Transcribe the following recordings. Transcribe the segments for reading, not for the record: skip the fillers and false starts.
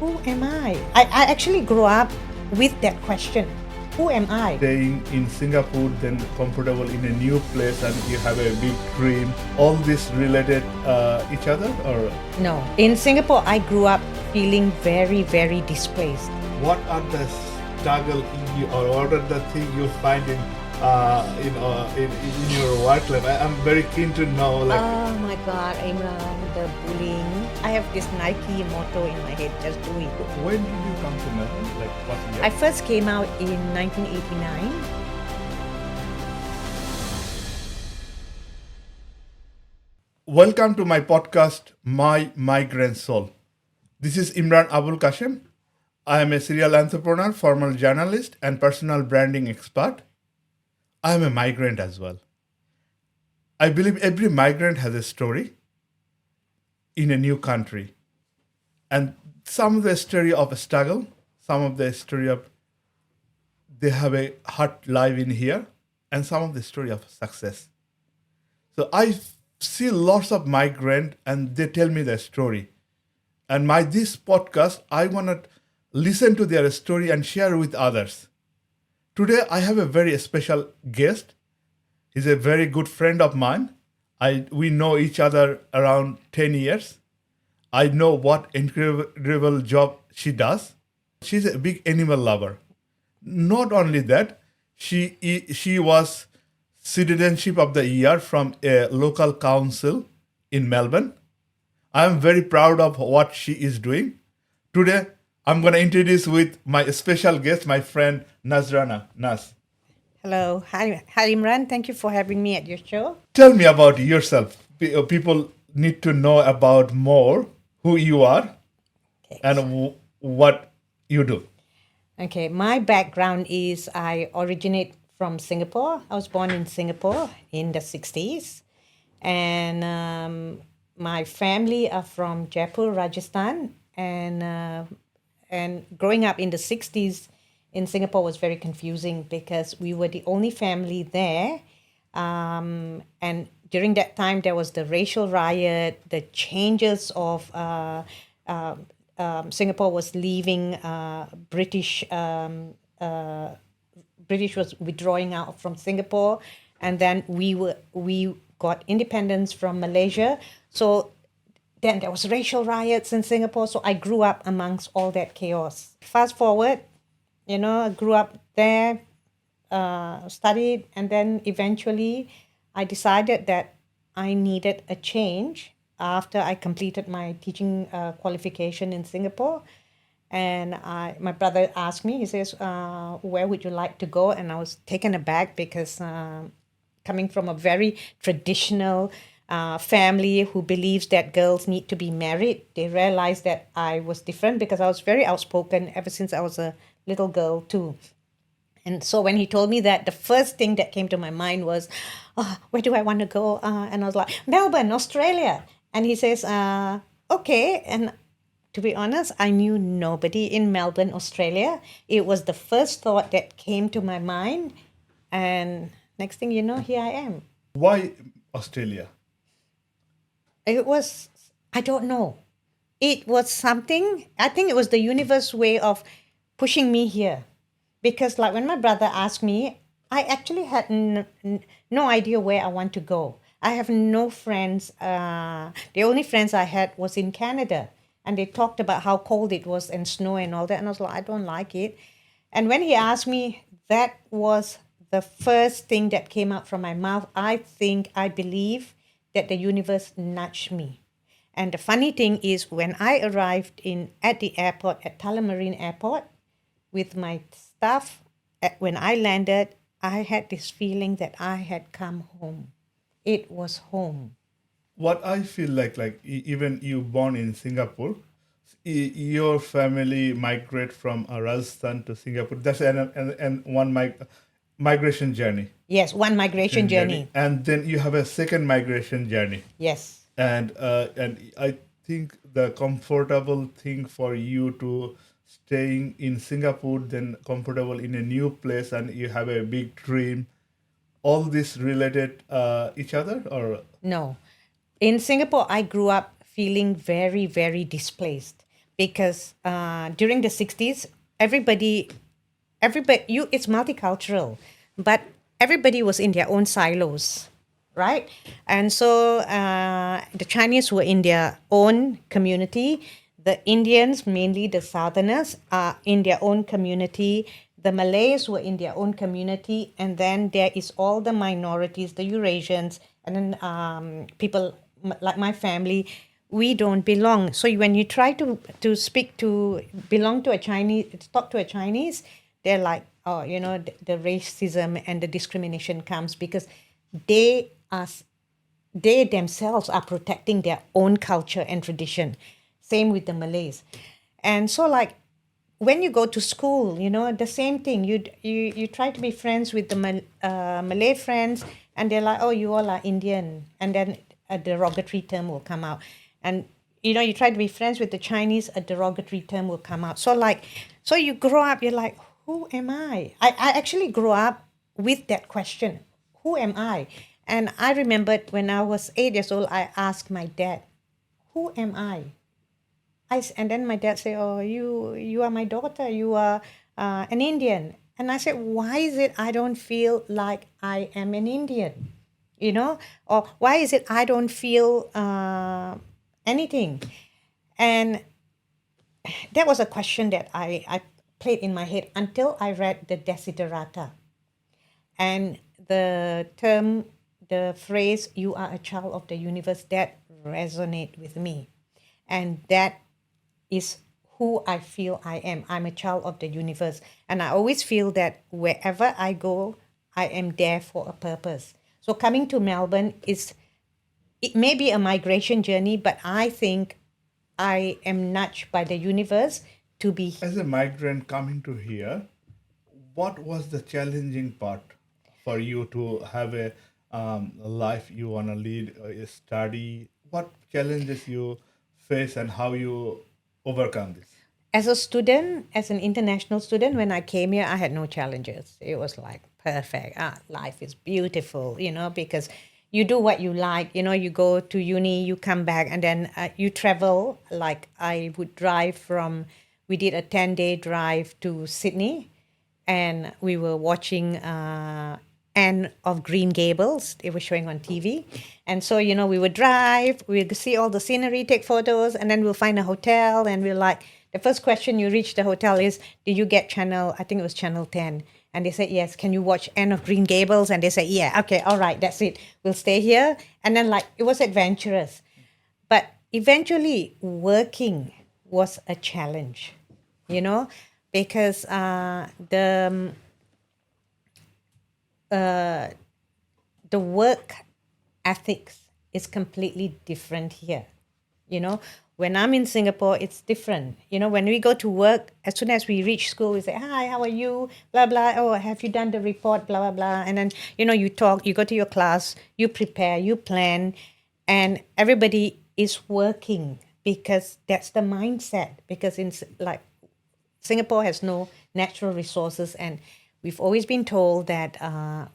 Who am I? I actually grew up with that question. Who am I? Staying in Singapore, then comfortable in a new place, and you have a big dream. All this related each other, or No. In Singapore, I grew up feeling very, very displaced. what are the struggle or what are the things you find in your work life? I'm very keen to know. Oh my God, Imran, the bullying. I have this Nike motto in my head, just do it. When did you come to Melbourne? What year? I first came out in 1989. Welcome to my podcast, My Migrant Soul. This is Imran Abul Kashem. I am a serial entrepreneur, former journalist, and personal branding expert. I am a migrant as well. I believe every migrant has a story in a new country. And some of the story of a struggle, some of the story of they have a hard life in here, and some of the story of success. So I see lots of migrants and they tell me their story. And this podcast, I want to listen to their story and share with others. Today, I have a very special guest. He's a very good friend of mine. We know each other around 10 years. I know what incredible job she does. She's a big animal lover. Not only that, she was Citizenship of the Year from a local council in Melbourne. I am very proud of what she is doing. Today, I'm going to introduce with my special guest, my friend Nazrana. Naz, Hello. Hi, Imran. Thank you for having me at your show. tell me about yourself. People need to know about more who you are and what you do. Okay, my background is I originate from Singapore. I was born in Singapore in the 60s. And my family are from Jaipur, Rajasthan. And growing up in the 60s in Singapore was very confusing because we were the only family there. And during that time, there was the racial riot, the changes of Singapore was leaving British was withdrawing out from Singapore, and then we got independence from Malaysia. So then there was racial riots in Singapore. So I grew up amongst all that chaos. Fast forward, I grew up there, studied, and then eventually I decided that I needed a change after I completed my teaching qualification in Singapore. And my brother asked me, he says, where would you like to go? And I was taken aback because coming from a very traditional family who believes that girls need to be married, they realized that I was different because I was very outspoken ever since I was a little girl too. And so when he told me that, the first thing that came to my mind was, where do I want to go? And I was like, Melbourne, Australia. And he says, okay. And to be honest, I knew nobody in Melbourne, Australia. It was the first thought that came to my mind. And next thing you know, here I am. Why Australia? It was, I don't know. It was something, I think it was the universe way of pushing me here. Because like when my brother asked me, I actually had no idea where I want to go. I have no friends. The only friends I had was in Canada. And they talked about how cold it was and snow and all that. And I was like, I don't like it. And when he asked me, that was the first thing that came out from my mouth. I believe that the universe nudged me. And the funny thing is when I arrived at the airport, at Tullamarine Airport, with my stuff, when I landed, I had this feeling that I had come home. It was home. What I feel like even you born in Singapore, your family migrate from Rajasthan to Singapore. That's one migration journey. Yes, one migration journey. And then you have a second migration journey. Yes. And I think the comfortable thing for you to staying in Singapore, then comfortable in a new place, and you have a big dream. All this related each other, or no? In Singapore, I grew up feeling very, very displaced. because during the 60s, it's multicultural, but everybody was in their own silos, right? And so the Chinese were in their own community. The Indians, mainly the Southerners, are in their own community. The Malays were in their own community. And then there is all the minorities, the Eurasians, and then people like my family. We don't belong. So when you try to belong to a Chinese, talk to a Chinese, they're like, oh, the racism and the discrimination comes because they themselves are protecting their own culture and tradition. Same with the Malays. And so like when you go to school, the same thing. You try to be friends with the Malay friends, and they're like, oh, you all are Indian. And then a derogatory term will come out. And, you try to be friends with the Chinese, a derogatory term will come out. So you grow up, you're like, who am I? I actually grew up with that question. Who am I? And I remembered when I was 8 years old, I asked my dad, who am I? And then my dad said, oh, you are my daughter. You are an Indian. And I said, why is it I don't feel like I am an Indian? Or why is it I don't feel anything? And that was a question that I played in my head until I read the Desiderata. And the phrase, you are a child of the universe, that resonated with me. And that is who I feel I am. I'm a child of the universe. And I always feel that wherever I go, I am there for a purpose. So coming to Melbourne it may be a migration journey, but I think I am nudged by the universe to be. As a migrant coming to here, what was the challenging part for you to have a life you want to lead, a study? What challenges you face and how you overcome this? As a student, as an international student, when I came here, I had no challenges. It was like perfect. Life is beautiful, because you do what you like. You go to uni, you come back, and then you travel. Like I would we did a 10-day drive to Sydney, and we were watching Anne of Green Gables. They were showing on TV. And so, we would drive, we'd see all the scenery, take photos, and then we'll find a hotel. And we're like, the first question you reach the hotel is, did you get I think it was channel 10. And they said, yes, can you watch Anne of Green Gables? And they said, yeah, okay, all right, that's it. We'll stay here. And then it was adventurous. But eventually working was a challenge, because the work ethics is completely different here. When I'm in Singapore, it's different. When we go to work, as soon as we reach school, we say, hi, how are you? Blah, blah. Oh, have you done the report? Blah, blah, blah. And then, you talk, you go to your class, you prepare, you plan, and everybody is working because that's the mindset. Because Singapore has no natural resources, and we've always been told that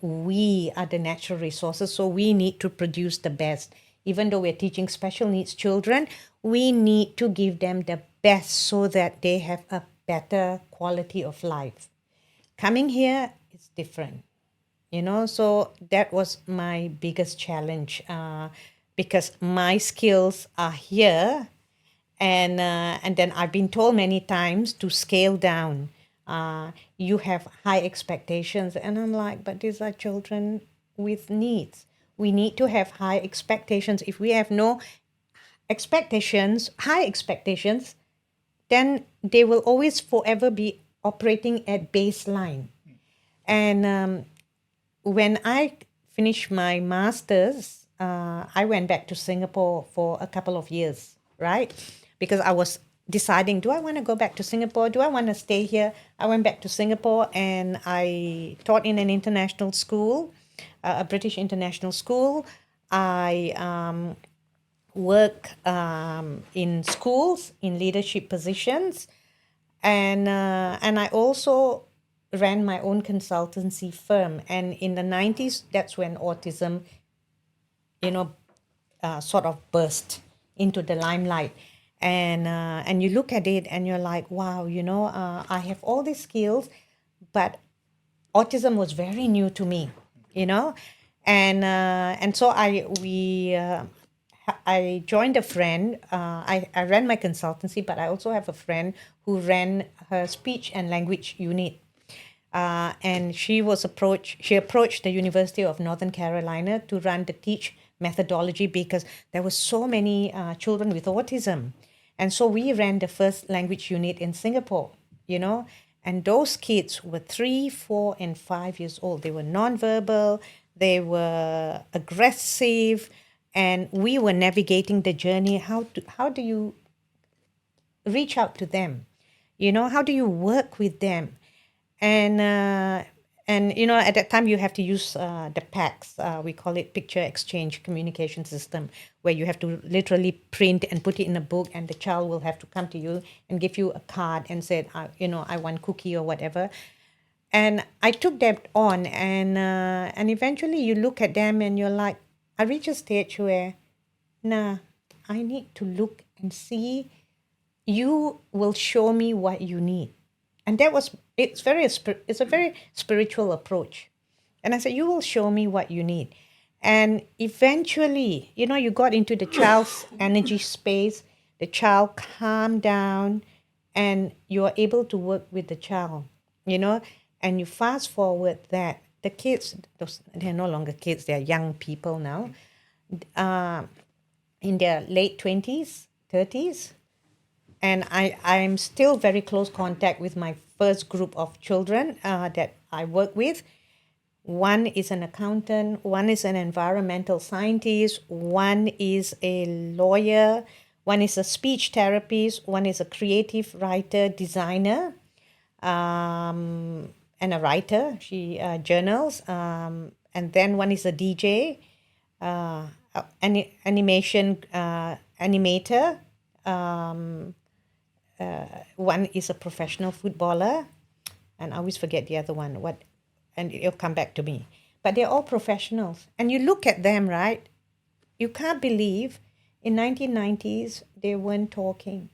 we are the natural resources, so we need to produce the best. Even though we're teaching special needs children, we need to give them the best so that they have a better quality of life. Coming here, it's different, so that was my biggest challenge because my skills are here, and then I've been told many times to scale down. You have high expectations. And I'm like, but these are children with needs. We need to have high expectations. If we have no high expectations, then they will always forever be operating at baseline. And when I finished my master's, I went back to Singapore for a couple of years, right? Because I was deciding, do I want to go back to Singapore? Do I want to stay here? I went back to Singapore and I taught in an international school, a British international school. I work in schools in leadership positions, and I also ran my own consultancy firm. And in the 90s, that's when autism, sort of burst into the limelight. and you look at it and you're like, wow, I have all these skills, but autism was very new to me, and so I joined a friend. I ran my consultancy, but I also have a friend who ran her speech and language unit. And she approached the University of Northern Carolina to run the teach methodology because there were so many children with autism. And so we ran the first language unit in Singapore, and those kids were 3, 4, and 5 years old. They were nonverbal, they were aggressive, and we were navigating the journey. How do you reach out to them? How do you work with them? And at that time you have to use the PACS. We call it Picture Exchange Communication System, where you have to literally print and put it in a book, and the child will have to come to you and give you a card and say, I want cookie or whatever. And I took that on, and eventually you look at them and you're like, I reach a stage where, I need to look and see. You will show me what you need. And it's a very spiritual approach. And I said, you will show me what you need. And eventually, you got into the child's energy space, the child calmed down, and you're able to work with the child, and you fast forward that the kids, they're no longer kids, they're young people now, in their late 20s, 30s. And I'm still very close contact with my first group of children that I work with. One is an accountant, one is an environmental scientist, one is a lawyer, one is a speech therapist, one is a creative writer, designer, and a writer. She journals. And then one is a DJ, animation animator. One is a professional footballer, and I always forget the other one. And it'll come back to me. But they're all professionals, and you look at them, right? You can't believe in 1990s they weren't talking.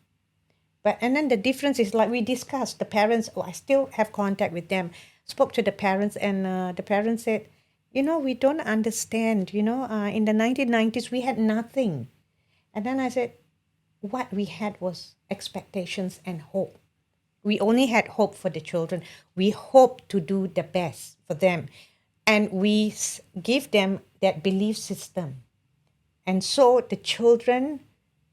And then the difference is, like we discussed, the parents. I still have contact with them. Spoke to the parents, and the parents said, we don't understand. In the 1990s we had nothing, and then I said, what we had was expectations and hope. We only had hope for the children. We hope to do the best for them. And we give them that belief system. And so the children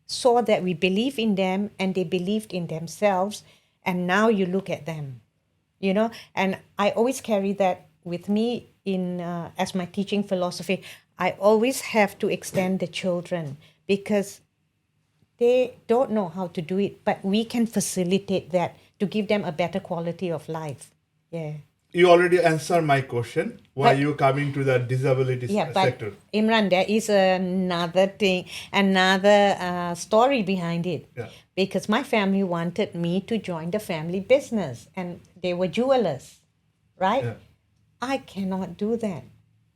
saw that we believe in them, and they believed in themselves. And now you look at them, and I always carry that with me as my teaching philosophy. I always have to extend the children, because they don't know how to do it, but we can facilitate that to give them a better quality of life. Yeah. You already answered my question. Why you coming to the disability sector? But Imran, there is another thing, another story behind it. Yeah. Because my family wanted me to join the family business, and they were jewelers, right? Yeah. I cannot do that,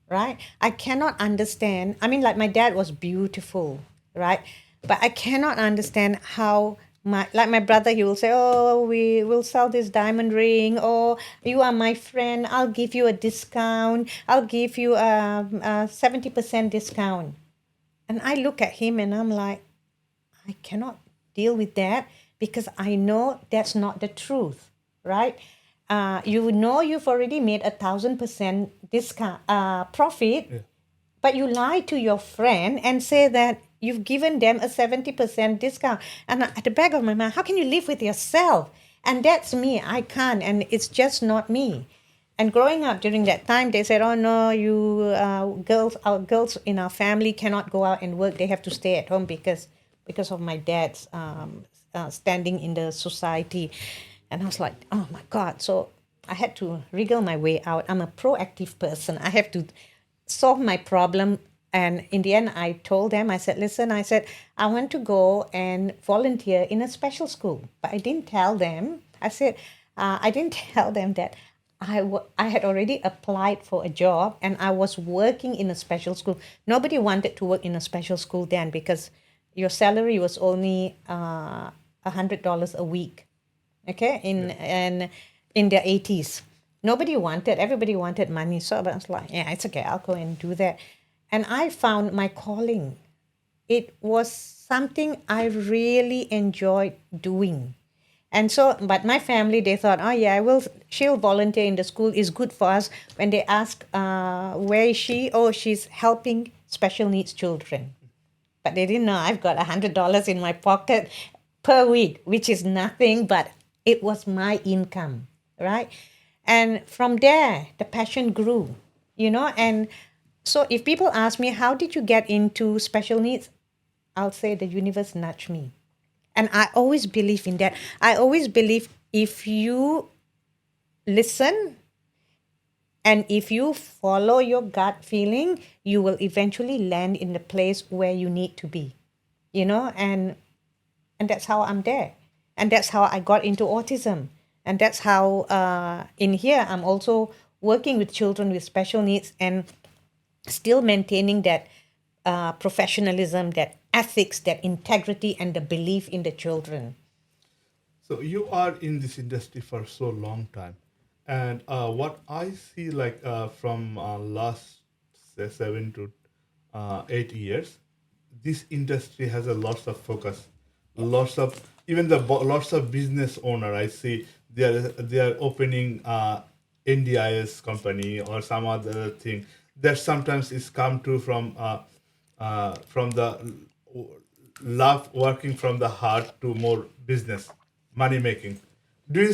right? I cannot understand. I mean, like my dad was beautiful, right? But I cannot understand how my brother, he will say, oh, we will sell this diamond ring. Oh, you are my friend. I'll give you a discount. I'll give you a 70% discount. And I look at him and I'm like, I cannot deal with that, because I know that's not the truth, right? You've already made 1,000% discount profit, yeah. But you lie to your friend and say that you've given them a 70% discount. And at the back of my mind, how can you live with yourself? And that's me. I can't. And it's just not me. And growing up during that time, they said, oh, no, our girls in our family cannot go out and work. They have to stay at home because of my dad's standing in the society. And I was like, oh, my God. So I had to wriggle my way out. I'm a proactive person. I have to solve my problem. And in the end, I told them, I said, listen, I want to go and volunteer in a special school. But I didn't tell them. I said, I didn't tell them that I had already applied for a job and I was working in a special school. Nobody wanted to work in a special school then because, your salary was only $100 a week. Okay, in the 80s, everybody wanted money. So I was like, yeah, it's okay, I'll go and do that. And I found my calling. It was something I really enjoyed doing. And so, but my family, they thought, oh yeah, she'll volunteer in the school. It's good for us. When they ask, where is she? Oh, she's helping special needs children. But they didn't know I've got $100 in my pocket per week, which is nothing, but it was my income, right? And from there, the passion grew, and so if people ask me, how did you get into special needs? I'll say the universe nudged me. And I always believe in that. I always believe if you listen and if you follow your gut feeling, you will eventually land in the place where you need to be, and that's how I'm there. And that's how I got into autism. And that's how in here I'm also working with children with special needs and still maintaining that professionalism, that ethics, that integrity, and the belief in the children. So you are in this industry for so long time, and what I see from last say 7 to 8 years, this industry has a lots of focus, lots of even lots of business owner. I see they are opening NDIS company or some other thing that sometimes is come to from the love working from the heart to more business money making. Do you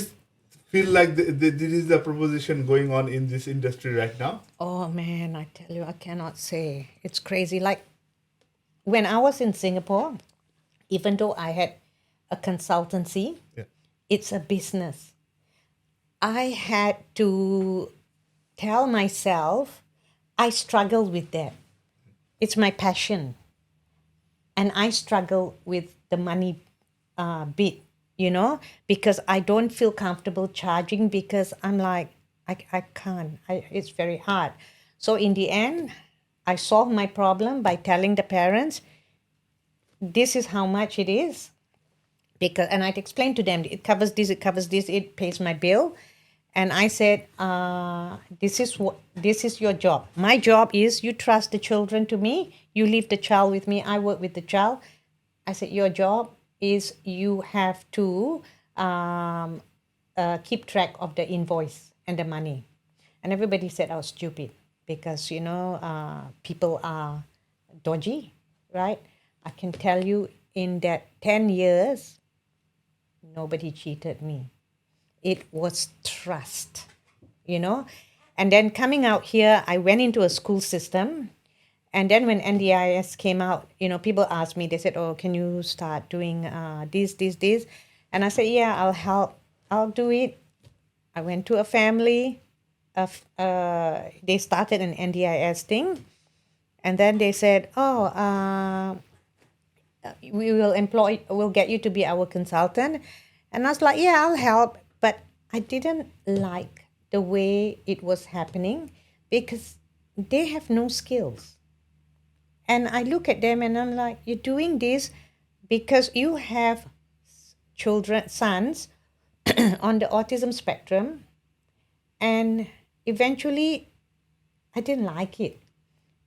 feel like this is the proposition going on in this industry right now? Oh man, I tell you, I cannot say. It's crazy. Like when I was in Singapore, even though I had a consultancy, Yeah. it's a business. I had to tell myself I struggle with that. It's my passion. And I struggle with the money bit, because I don't feel comfortable charging because I'm like, I can't. It's very hard. So in the end, I solved my problem by telling the parents, this is how much it is. And I'd explain to them, it covers this, it pays my bill. And I said, this is your job. My job is you trust the children to me. You leave the child with me. I work with the child. I said, your job is you have to keep track of the invoice and the money. And everybody said I was stupid because, people are dodgy, right? I can tell you in that 10 years, nobody cheated me. It was trust, And then coming out here, I went into a school system. And then when NDIS came out, people asked me, they said, oh, can you start doing this? And I said, yeah, I'll help. I'll do it. I went to a family. They started an NDIS thing. And then they said, oh, we'll get you to be our consultant. And I was like, yeah, I'll help. But I didn't like the way it was happening because they have no skills. And I look at them and I'm like, you're doing this because you have sons on the autism spectrum. And eventually, I didn't like it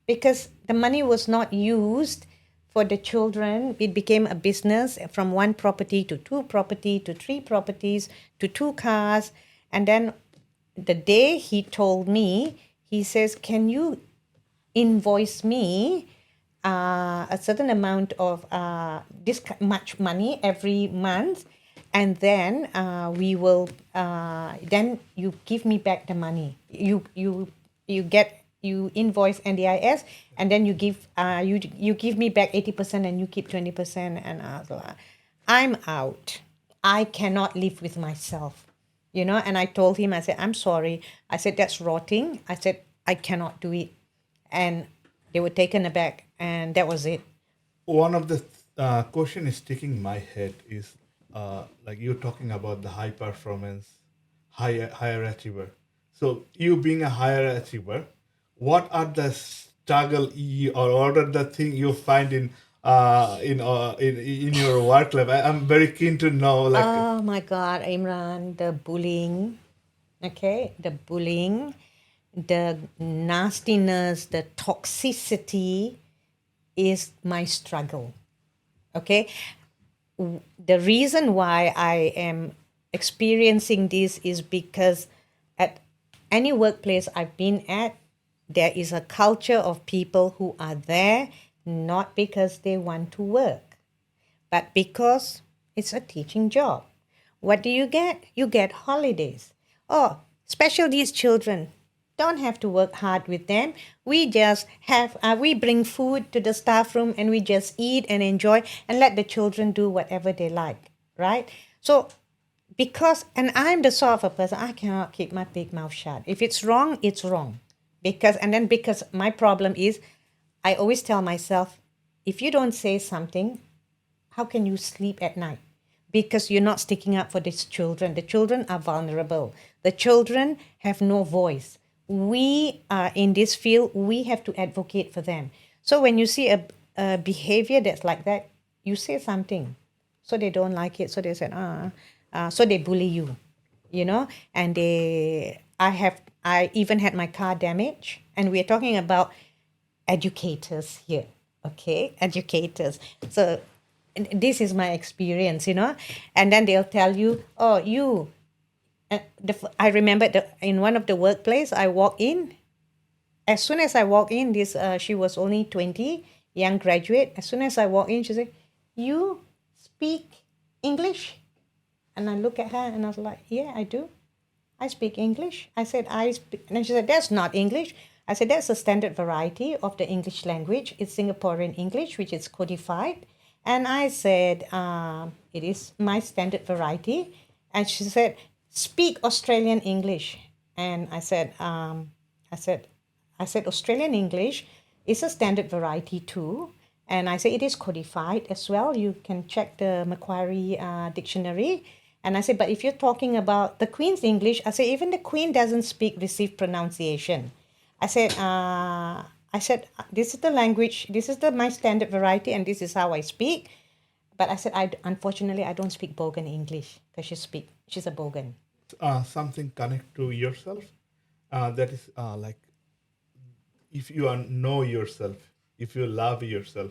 because the money was not used for the children. It became a business from 1 property to 2 property to 3 properties to 2 cars. And then the day he told me, he says, can you invoice me a certain amount of this much money every month, and then we will then you give me back the money. You invoice NDIS, and then you give me back 80% and you keep 20%. And I was like, I'm out. I cannot live with myself, And I told him, I said, I'm sorry. I said, that's rotting. I said, I cannot do it. And they were taken aback, and that was it. One of the question is sticking in my head is like you're talking about the high performance, higher achiever. So you being a higher achiever, what are the struggle or what are the thing you find in in your work life? I'm very keen to know. Like, Oh my God, Imran, the bullying, okay, the bullying, the nastiness, the toxicity is my struggle. Okay, the reason why I am experiencing this is because at any workplace I've been at, there is a culture of people who are there not because they want to work, but because it's a teaching job. What do you get? You get holidays. Oh, special needs children. Don't have to work hard with them. We just have, we bring food to the staff room and we just eat and enjoy and let the children do whatever they like, right? So, and I'm the sort of a person, I cannot keep my big mouth shut. If it's wrong, it's wrong. Because my problem is, I always tell myself, if you don't say something, how can you sleep at night? Because you're not sticking up for these children. The children are vulnerable. The children have no voice. We are in this field, we have to advocate for them. So when you see a behavior that's like that, you say something. So they don't like it. So they said, so they bully you, and I even had my car damaged. And we're talking about educators here, okay? Educators. So this is my experience, and then they'll tell you, oh, you, I remember in one of the workplace I walk in. As soon as I walk in, she was only 20, young graduate. As soon as I walk in, she said, you speak English? And I look at her and I was like, yeah, I do. I speak English. I said, and she said, that's not English. I said, that's a standard variety of the English language. It's Singaporean English, which is codified. And I said, it is my standard variety. And she said, speak Australian English. And I said, Australian English is a standard variety too. And I said, it is codified as well. You can check the Macquarie dictionary. And I said, but if you're talking about the Queen's English, I said, even the Queen doesn't speak received pronunciation. I said, this is the language, this is my standard variety, and this is how I speak. But I said, unfortunately, I don't speak Bogan English because she's a Bogan. Something connect to yourself. That is like, if you know yourself, if you love yourself,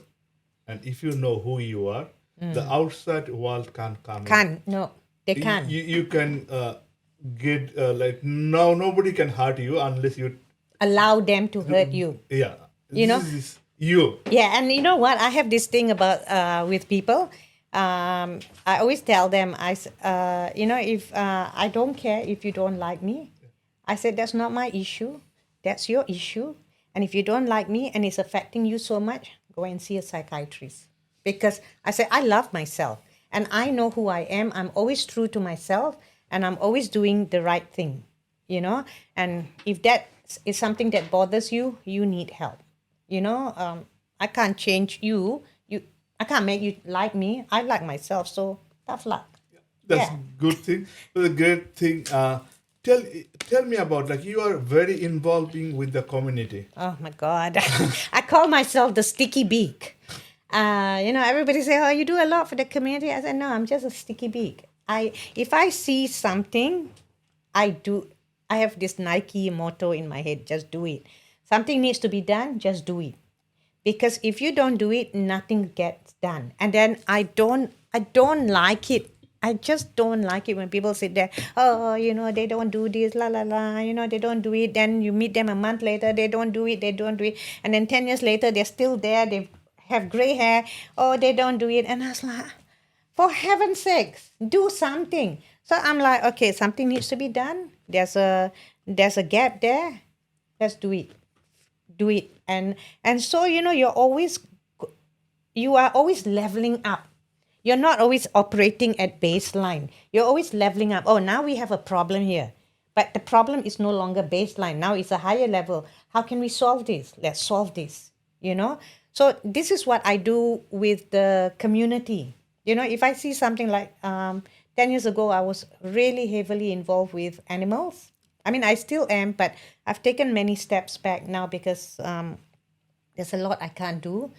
and if you know who you are, the outside world can't come in. No, they can't. You can get nobody can hurt you unless you allow them to hurt you. Yeah. This is you. Yeah, and you know what? I have this thing about with people. I always tell them, if I don't care if you don't like me. I said, that's not my issue. That's your issue. And if you don't like me and it's affecting you so much, go and see a psychiatrist. Because I said, I love myself and I know who I am. I'm always true to myself and I'm always doing the right thing, And if that is something that bothers you, you need help. I can't change you. I can't make you like me. I like myself. So tough luck. That's a good thing. That's a great thing. Tell me about, like, you are very involving with the community. Oh my God. I call myself the sticky beak. Everybody say, oh, you do a lot for the community. I said, no, I'm just a sticky beak. If I see something, I do. I have this Nike motto in my head, just do it. Something needs to be done, just do it. Because if you don't do it, nothing gets done. And then I don't like it. I just don't like it when people sit there, they don't do this, they don't do it. Then you meet them a month later, they don't do it. And then 10 years later, they're still there. They have gray hair. Oh, they don't do it. And I was like, for heaven's sakes, do something. So I'm like, okay, something needs to be done. There's a gap there. Let's do it. Do it. And so, you are always leveling up. You're not always operating at baseline. You're always leveling up. Oh, now we have a problem here. But the problem is no longer baseline. Now it's a higher level. How can we solve this? Let's solve this, So this is what I do with the community. If I see something like 10 years ago, I was really heavily involved with animals. I mean, I still am, but I've taken many steps back now because there's a lot I can't do.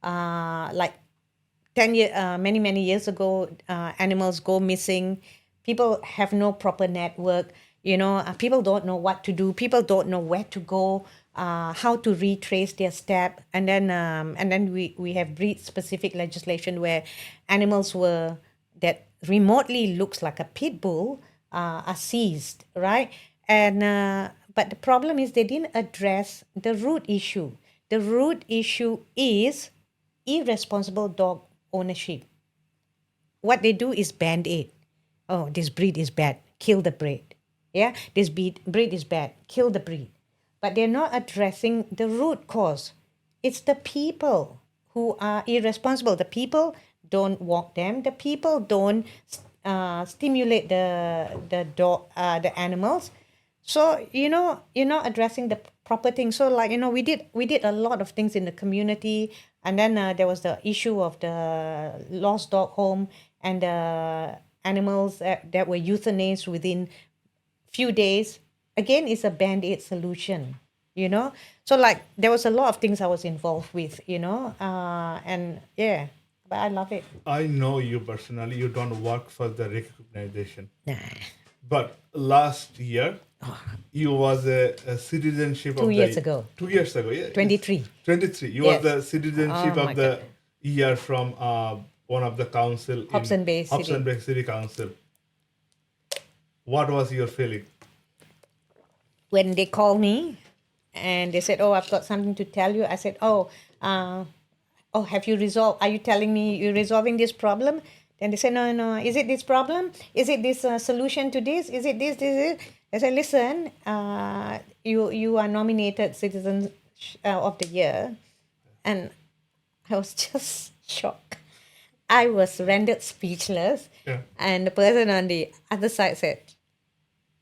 Like many years ago, animals go missing. People have no proper network. People don't know what to do. People don't know where to go, how to retrace their step. And then we have breed-specific legislation where animals that remotely looks like a pit bull are seized, right? And but the problem is they didn't address the root issue. The root issue is irresponsible dog ownership. What they do is band-aid. Oh, this breed is bad, kill the breed. Yeah, this breed is bad, kill the breed. But they're not addressing the root cause. It's the people who are irresponsible. The people don't walk them. The people don't stimulate the animals. So you're not addressing the proper thing. So we did a lot of things in the community, and then there was the issue of the lost dog home and the animals that were euthanized within few days. Again, it's a band-aid solution. So there was a lot of things I was involved with. And yeah, but I love it. I know you personally. You don't work for the recognition. Nah. But last year, you was a citizenship 2 years ago. 2 years ago, yeah. 23. 23. You Yes. was the citizenship Oh my of the God. year from one of the council in Hobson Bay City. Hobson Bay City Council. What was your feeling? When they called me and they said, "Oh, I've got something to tell you," I said, have you resolved? Are you telling me you're resolving this problem? Then they said, no. Is it this problem? Is it this solution to this? Is it this? I said, listen, you are nominated Citizen of the Year. And I was just shocked. I was rendered speechless. Yeah. And the person on the other side said,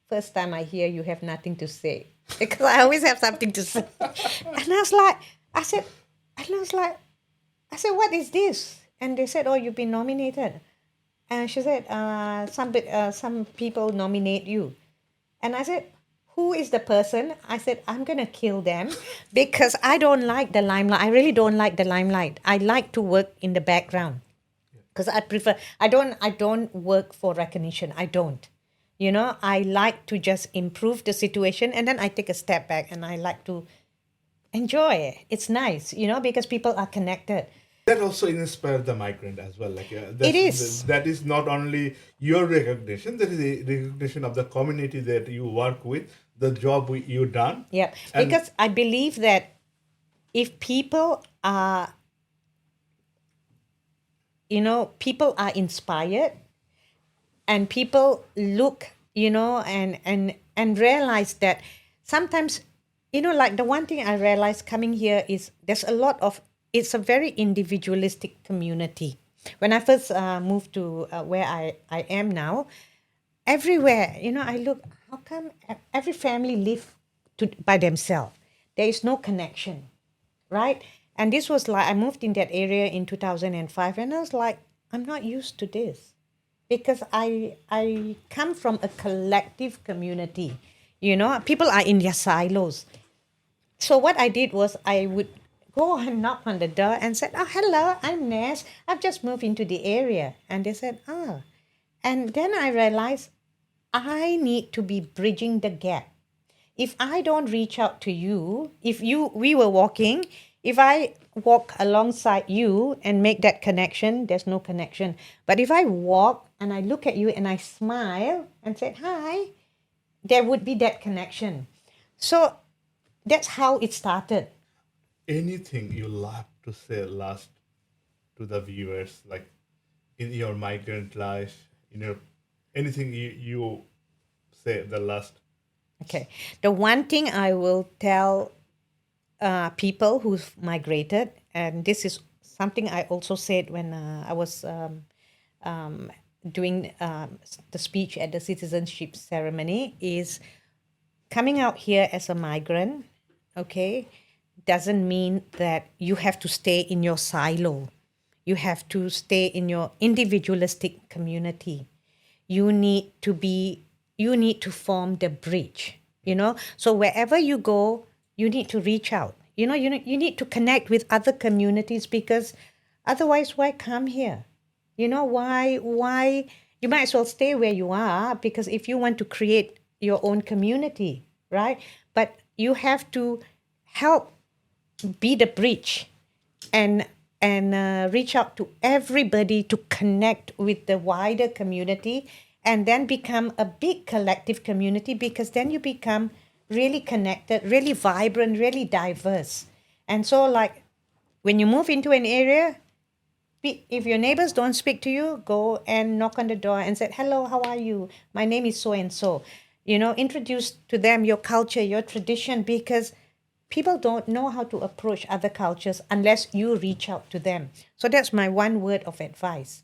first time I hear you have nothing to say. Because I always have something to say. And I said, what is this? And they said, oh, you've been nominated. And she said, some people nominate you. And I said, who is the person? I said, I'm going to kill them because I don't like the limelight. I really don't like the limelight. I like to work in the background because I don't work for recognition. I don't. I like to just improve the situation and then I take a step back and I like to enjoy it. It's nice, because people are connected. That also inspired the migrant as well. It is. That is not only your recognition, that is the recognition of the community that you work with, the job you done. Yeah, And- because I believe that if people are, people are inspired and people look, and realize that sometimes, the one thing I realized coming here is there's a lot of, it's a very individualistic community. When I first moved to where I am now, everywhere, I look, how come every family live by themselves? There is no connection, right? And this was I moved in that area in 2005 and I was like, I'm not used to this because I come from a collective community, people are in their silos. So what I did was I would go and knock on the door and said, oh, hello, I'm Nash. I've just moved into the area. And they said, oh. And then I realized I need to be bridging the gap. If I don't reach out to you, we were walking, if I walk alongside you and make that connection, there's no connection. But if I walk and I look at you and I smile and say, hi, there would be that connection. So that's how it started. Anything you love to say last to the viewers, like in your migrant life, anything you say the last? Okay. The one thing I will tell people who've migrated, and this is something I also said when I was doing the speech at the citizenship ceremony, is coming out here as a migrant, okay, doesn't mean that you have to stay in your silo. You have to stay in your individualistic community. You need to form the bridge, So wherever you go, you need to reach out. You need to connect with other communities because Otherwise, why come here? You know, why you might as well stay where you are, because if you want to create your own community, right? But you have to help be the bridge and reach out to everybody to connect with the wider community, and then become a big collective community, because then you become really connected, really vibrant, really diverse. And so, like, when you move into an area, if your neighbors don't speak to you, go and knock on the door and say, hello, how are you? My name is so and so. You know, introduce to them your culture, your tradition, because people don't know how to approach other cultures unless you reach out to them. So that's my one word of advice.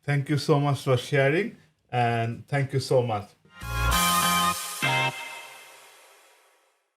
Thank you so much for sharing, and thank you so much.